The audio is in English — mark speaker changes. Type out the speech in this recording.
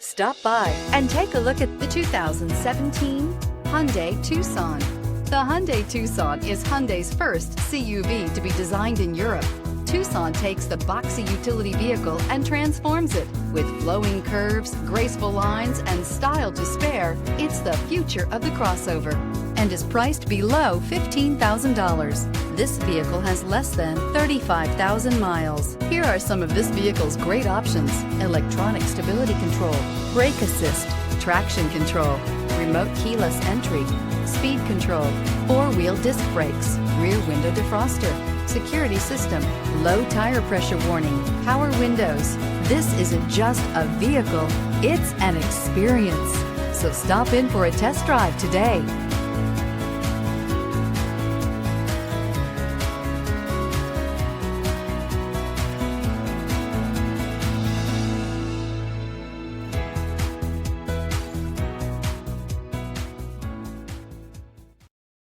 Speaker 1: Stop by and take a look at the 2017 Hyundai Tucson. The Hyundai Tucson is Hyundai's first CUV to be designed in Europe. Tucson takes the boxy utility vehicle and transforms it. With flowing curves, graceful lines, and style to spare, it's the future of the crossover and is priced below $15,000. This vehicle has less than 35,000 miles. Here are some of this vehicle's great options: electronic stability control, brake assist, traction control, remote keyless entry, speed control, four-wheel disc brakes, rear window defroster, security system, low tire pressure warning, power windows. This isn't just a vehicle, it's an experience. So stop in for a test drive today.